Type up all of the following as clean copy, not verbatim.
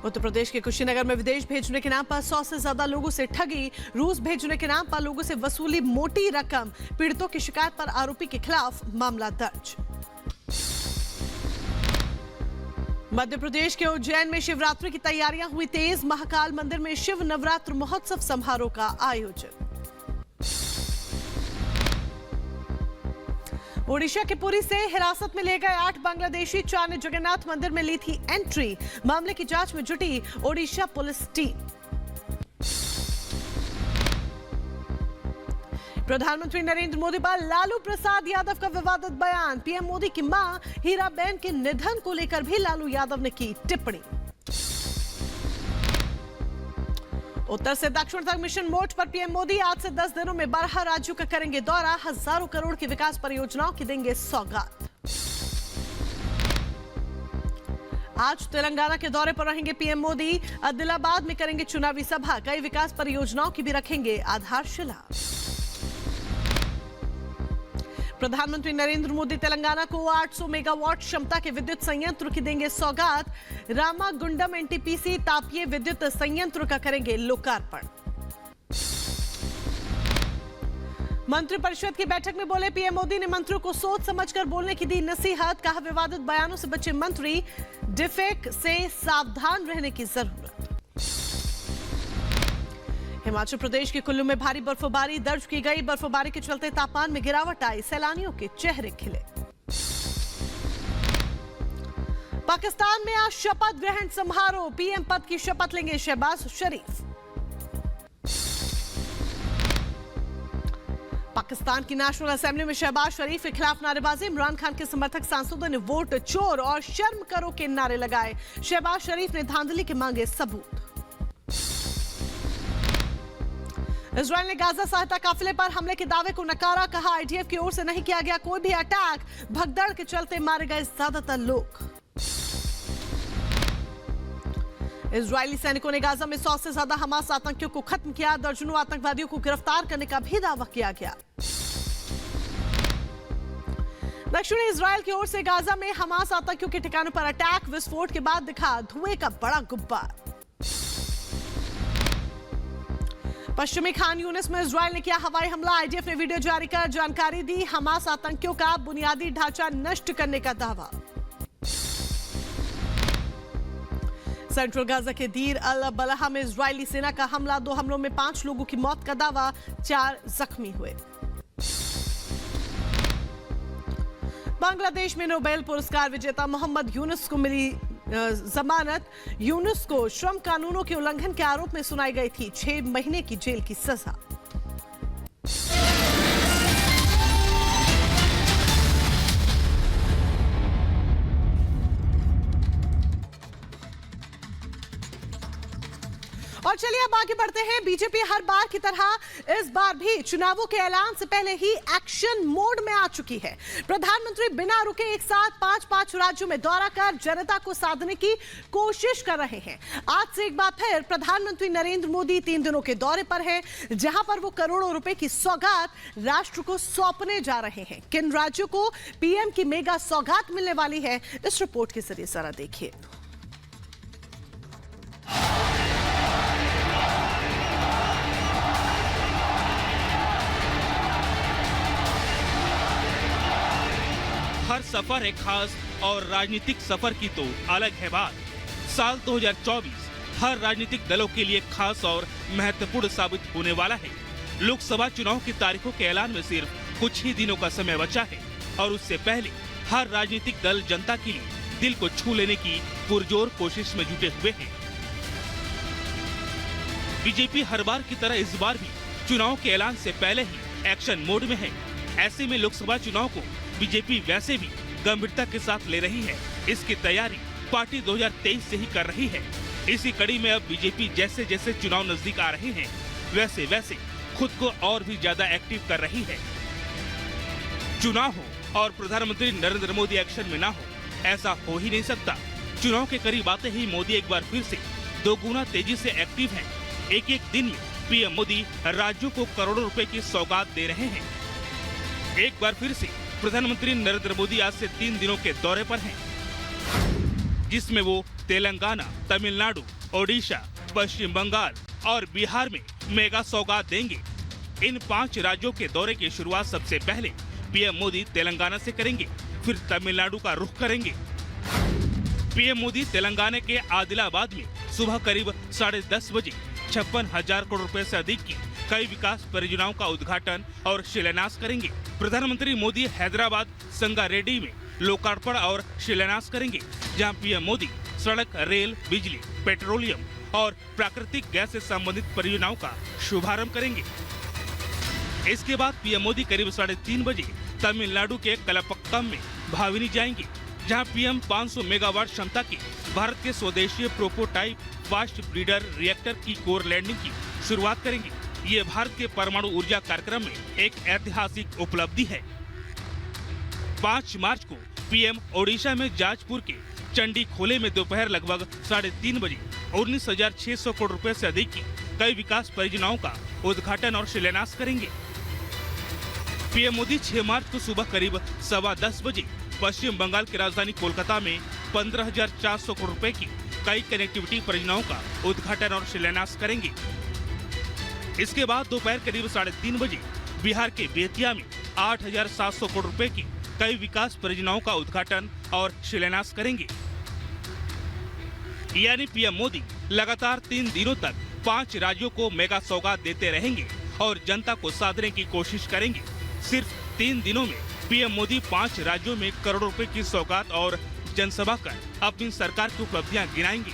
उत्तर प्रदेश के कुशीनगर में विदेश भेजने के नाम पर 100 से ज्यादा लोगों से ठगी, रूस भेजने के नाम पर लोगों से वसूली मोटी रकम, पीड़ितों की शिकायत पर आरोपी के खिलाफ मामला दर्ज। मध्य प्रदेश के उज्जैन में शिवरात्रि की तैयारियां हुई तेज, महाकाल मंदिर में शिव नवरात्र महोत्सव समारोह का आयोजन। ओडिशा के पुरी से हिरासत में ले गए 8 बांग्लादेशी, 4 ने जगन्नाथ मंदिर में ली थी एंट्री, मामले की जांच में जुटी ओडिशा पुलिस टीम। प्रधानमंत्री नरेंद्र मोदी पर लालू प्रसाद यादव का विवादित बयान, पीएम मोदी की मां हीराबेन के निधन को लेकर भी लालू यादव ने की टिप्पणी। उत्तर से दक्षिण तक मिशन मोड पर पीएम मोदी आज से 10 दिनों में 12 राज्यों का करेंगे दौरा, हजारों करोड़ की विकास परियोजनाओं की देंगे सौगात। आज तेलंगाना के दौरे पर रहेंगे पीएम मोदी, आदिलाबाद में करेंगे चुनावी सभा, कई विकास परियोजनाओं की भी रखेंगे आधारशिला। प्रधानमंत्री नरेंद्र मोदी तेलंगाना को 800 मेगावाट क्षमता के विद्युत संयंत्र की देंगे सौगात, रामागुंडम एनटीपीसी तापीय विद्युत संयंत्र का करेंगे लोकार्पण। मंत्रिपरिषद की बैठक में बोले पीएम मोदी ने मंत्रियों को सोच समझकर बोलने की दी नसीहत, कहा विवादित बयानों से बचे मंत्री, डिफेक से सावधान रहने की जरूरत। हिमाचल प्रदेश के कुल्लू में भारी बर्फबारी दर्ज की गई, बर्फबारी के चलते तापमान में गिरावट आई, सैलानियों के चेहरे खिले। पाकिस्तान में आज शपथ ग्रहण समारोह, पीएम पद की शपथ लेंगे शहबाज शरीफ। पाकिस्तान की नेशनल असेंबली में शहबाज शरीफ के खिलाफ नारेबाजी, इमरान खान के समर्थक सांसदों ने वोट चोर और शर्म करो के नारे लगाए, शहबाज शरीफ ने धांधली के मांगे सबूत। इजरायल ने गाजा सहायता काफिले पर हमले के दावे को नकारा, कहा आईडीएफ की ओर से नहीं किया गया कोई भी अटैक, भगदड़ के चलते मारे गए ज्यादातर लोग। इजरायली सैनिकों ने गाजा में 100 से ज्यादा हमास आतंकियों को खत्म किया, दर्जनों आतंकवादियों को गिरफ्तार करने का भी दावा किया गया। दक्षिणी इजरायल की ओर से गाजा में हमास आतंकियों के ठिकानों पर अटैक, विस्फोट के बाद दिखा धुएं का बड़ा गुब्बार। पश्चिमी खान यूनिस में इजरायल ने किया हवाई हमला, आईडीएफ ने वीडियो जारी कर जानकारी दी, हमास आतंकियों का बुनियादी ढांचा नष्ट करने का दावा। सेंट्रल गाजा के दीर अल बलहा में इजरायली सेना का हमला, 2 हमलों में 5 लोगों की मौत का दावा, 4 जख्मी हुए। बांग्लादेश में नोबेल पुरस्कार विजेता मोहम्मद यूनुस को मिली जमानत, यूनुस को श्रम कानूनों के उल्लंघन के आरोप में सुनाई गई थी 6 महीने की जेल की सजा। और चलिए अब आगे बढ़ते हैं। बीजेपी हर बार की तरह इस बार भी चुनावों के ऐलान से पहले ही एक्शन मोड में आ चुकी है। प्रधानमंत्री बिना रुके एक साथ 5 राज्यों में दौरा कर जनता को साधने की कोशिश कर रहे हैं। आज से एक बार फिर प्रधानमंत्री नरेंद्र मोदी 3 दिनों के दौरे पर हैं, जहां पर वो करोड़ों रुपए की सौगात राष्ट्र को सौंपने जा रहे हैं। किन राज्यों को पीएम की मेगा सौगात मिलने वाली है, इस रिपोर्ट के जरिए जरा देखिए। हर सफर एक खास और राजनीतिक सफर की तो अलग है बात। साल 2024 हर राजनीतिक दलों के लिए खास और महत्वपूर्ण साबित होने वाला है। लोकसभा चुनाव की तारीखों के ऐलान में सिर्फ कुछ ही दिनों का समय बचा है और उससे पहले हर राजनीतिक दल जनता के लिए दिल को छू लेने की पुरजोर कोशिश में जुटे हुए हैं। बीजेपी हर बार की तरह इस बार भी चुनाव के ऐलान से पहले ही एक्शन मोड में है। ऐसे में लोकसभा चुनाव को बीजेपी वैसे भी गंभीरता के साथ ले रही है। इसकी तैयारी पार्टी 2023 से ही कर रही है। इसी कड़ी में अब बीजेपी जैसे जैसे चुनाव नजदीक आ रहे हैं, वैसे वैसे खुद को और भी ज्यादा एक्टिव कर रही है। चुनाव हो और प्रधानमंत्री नरेंद्र मोदी एक्शन में ना हो, ऐसा हो ही नहीं सकता। चुनाव के करीब आते ही मोदी एक बार फिर से 2 गुना तेजी से एक्टिव हैं। एक दिन में पीएम मोदी राज्यों को करोड़ों रुपए की सौगात दे रहे हैं। एक बार फिर से प्रधानमंत्री नरेंद्र मोदी आज से 3 दिनों के दौरे पर हैं। जिसमें वो तेलंगाना, तमिलनाडु, ओडिशा, पश्चिम बंगाल और बिहार में मेगा सौगात देंगे। इन 5 राज्यों के दौरे की शुरुआत सबसे पहले पीएम मोदी तेलंगाना से करेंगे, फिर तमिलनाडु का रुख करेंगे। पीएम मोदी तेलंगाना के आदिलाबाद में सुबह करीब 10:30 बजे 56,000 करोड़ रुपए से अधिक की कई विकास परियोजनाओं का उद्घाटन और शिलान्यास करेंगे। प्रधानमंत्री मोदी हैदराबाद संगारेड्डी में लोकार्पण और शिलान्यास करेंगे, जहां पीएम मोदी सड़क, रेल, बिजली, पेट्रोलियम और प्राकृतिक गैस से संबंधित परियोजनाओं का शुभारंभ करेंगे। इसके बाद पीएम मोदी करीब 3:30 बजे तमिलनाडु के कलपक्कम में भाविनी जाएंगे, जहां पीएम 500 मेगावाट क्षमता की भारत के स्वदेशी प्रोटोटाइप फास्ट ब्रीडर रिएक्टर की कोर लैंडिंग की शुरुआत करेंगे। ये भारत के परमाणु ऊर्जा कार्यक्रम में एक ऐतिहासिक उपलब्धि है। 5 मार्च को पीएम ओडिशा में जाजपुर के चंडी खोले में दोपहर लगभग 3:30 बजे 19,600 करोड़ रुपए से अधिक की कई विकास परियोजनाओं का उद्घाटन और शिलान्यास करेंगे। पीएम मोदी 6 मार्च को सुबह करीब 10:15 बजे पश्चिम बंगाल की राजधानी कोलकाता में 15,400 करोड़ रुपए की कई कनेक्टिविटी परियोजनाओं का उद्घाटन और शिलान्यास करेंगे। इसके बाद दोपहर करीब 3:30 बजे बिहार के बेतिया में 8,700 करोड़ रुपए की कई विकास परियोजनाओं का उद्घाटन और शिलान्यास करेंगे। यानी पीएम मोदी लगातार 3 दिनों तक 5 राज्यों को मेगा सौगात देते रहेंगे और जनता को साधने की कोशिश करेंगे। सिर्फ 3 दिनों में पीएम मोदी 5 राज्यों में करोड़ों रुपए की सौगात और जनसभा कर अपनी सरकार की उपलब्धियां गिनाएंगे।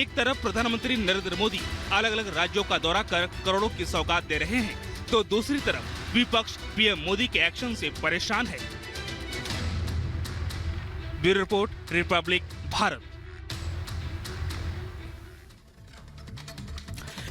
एक तरफ प्रधानमंत्री नरेंद्र मोदी अलग अलग राज्यों का दौरा कर करोड़ों की सौगात दे रहे हैं, तो दूसरी तरफ विपक्ष पीएम मोदी के एक्शन से परेशान है। Bureau report, Republic Bharat.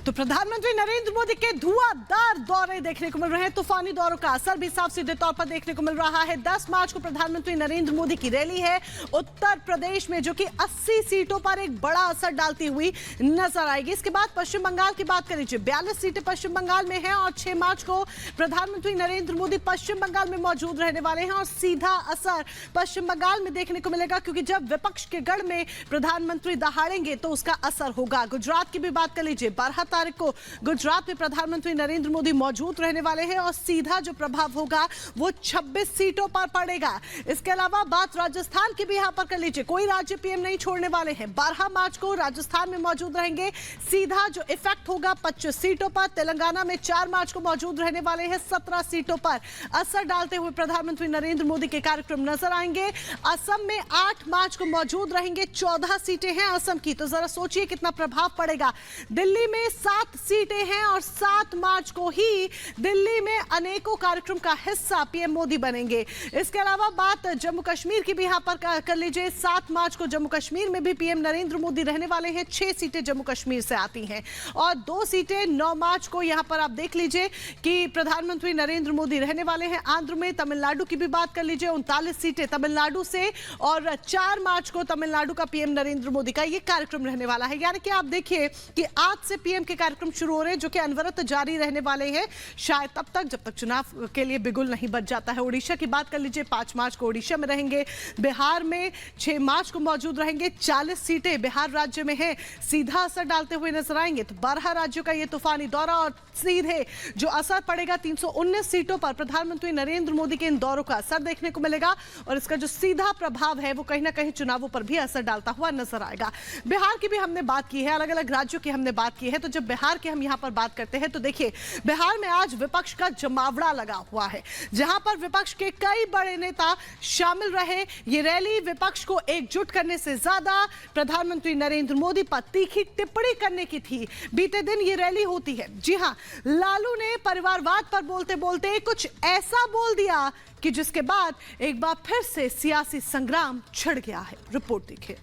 तो प्रधानमंत्री नरेंद्र मोदी के धुआंधार दौरे देखने को मिल रहे हैं। तूफानी दौरों का असर भी साफ सीधे तौर पर देखने को मिल रहा है। 10 मार्च को प्रधानमंत्री नरेंद्र मोदी की रैली है उत्तर प्रदेश में, जो कि 80 सीटों पर एक बड़ा असर डालती हुई नजर आएगी। इसके बाद पश्चिम बंगाल की बात कर लीजिए, 42 सीटें पश्चिम बंगाल में हैं और 6 मार्च को प्रधानमंत्री नरेंद्र मोदी पश्चिम बंगाल में मौजूद रहने वाले हैं और सीधा असर पश्चिम बंगाल में देखने को मिलेगा, क्योंकि जब विपक्ष के गढ़ में प्रधानमंत्री दहाड़ेंगे तो उसका असर होगा। गुजरात की भी बात कर लीजिए, 12 तारीख को गुजरात में प्रधानमंत्री नरेंद्र मोदी मौजूद रहने वाले हैं और सीधा जो प्रभाव होगा वो 26 सीटों पर पड़ेगा। इसके अलावा बात राजस्थान की भी यहां पर कर लीजिए, कोई राज्य पीएम नहीं छोड़ने वाले हैं। 12 मार्च को राजस्थान में मौजूद रहेंगे, सीधा जो इफेक्ट होगा 25 सीटों पर। तेलंगाना में 4 मार्च को मौजूद रहने वाले हैं, 17 सीटों पर असर डालते हुए प्रधानमंत्री नरेंद्र मोदी के कार्यक्रम नजर आएंगे। असम में 8 मार्च को मौजूद रहेंगे, 14 सीटें हैं असम की, तो जरा सोचिए कितना प्रभाव पड़ेगा। दिल्ली में 7 सीटें हैं और 7 मार्च को ही दिल्ली में अनेकों कार्यक्रम का हिस्सा पीएम मोदी बनेंगे। इसके अलावा बात जम्मू कश्मीर की भी यहां पर कर लीजिए, 7 मार्च को जम्मू कश्मीर में भी पीएम नरेंद्र मोदी रहने वाले हैं। 6 सीटें जम्मू कश्मीर से आती हैं और 2 सीटें 9 मार्च को यहां पर आप देख लीजिए कि प्रधानमंत्री नरेंद्र मोदी रहने वाले हैं आंध्र में। तमिलनाडु की भी बात कर लीजिए, 39 सीटें तमिलनाडु से और 4 मार्च को तमिलनाडु का पीएम नरेंद्र मोदी का ये कार्यक्रम रहने वाला है। यानी कि आप देखिए कि आज से पीएम के कार्यक्रम शुरू हो रहे हैं, जो कि अनवरत जारी रहने वाले हैं, शायद तब तक जब तक चुनाव के लिए बिगुल नहीं बच जाता है। ओडिशा की बात कर लीजिए, 5 मार्च को ओडिशा में रहेंगे। बिहार में 6 मार्च को मौजूद रहेंगे, 40 सीटें बिहार राज्य में हैं, सीधा असर डालते हुए नजर आएंगे। तो 12 राज्यों का ये तूफानी दौरा और सीधे जो असर पड़ेगा 319 सीटों पर प्रधानमंत्री नरेंद्र मोदी के इन दौरों का असर देखने को मिलेगा और इसका जो सीधा प्रभाव है वो कहीं ना कहीं चुनावों पर भी असर डालता हुआ नजर आएगा। बिहार की भी हमने बात की है, अलग अलग राज्यों की हमने बात की है, तो जब बिहार के हम यहां पर बात करते हैं तो देखिए बिहार में आज विपक्ष का जमावड़ा लगा हुआ है, जहां पर विपक्ष के कई बड़े नेता शामिल रहे। ये रैली विपक्ष को एकजुट करने से ज्यादा प्रधानमंत्री नरेंद्र मोदी पर तीखी टिप्पणी करने की थी। बीते दिन ये रैली होती है। जी हां, लालू ने परिवारवाद पर बोलते बोलते कुछ ऐसा बोल दिया कि जिसके बाद एक बार फिर से सियासी संग्राम छिड़ गया है। रिपोर्ट देखिए।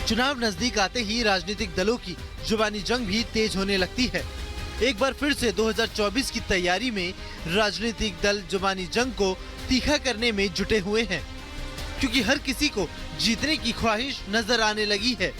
चुनाव नजदीक आते ही राजनीतिक दलों की जुबानी जंग भी तेज होने लगती है। एक बार फिर से 2024 की तैयारी में राजनीतिक दल जुबानी जंग को तीखा करने में जुटे हुए हैं। क्योंकि हर किसी को जीतने की ख्वाहिश नजर आने लगी है।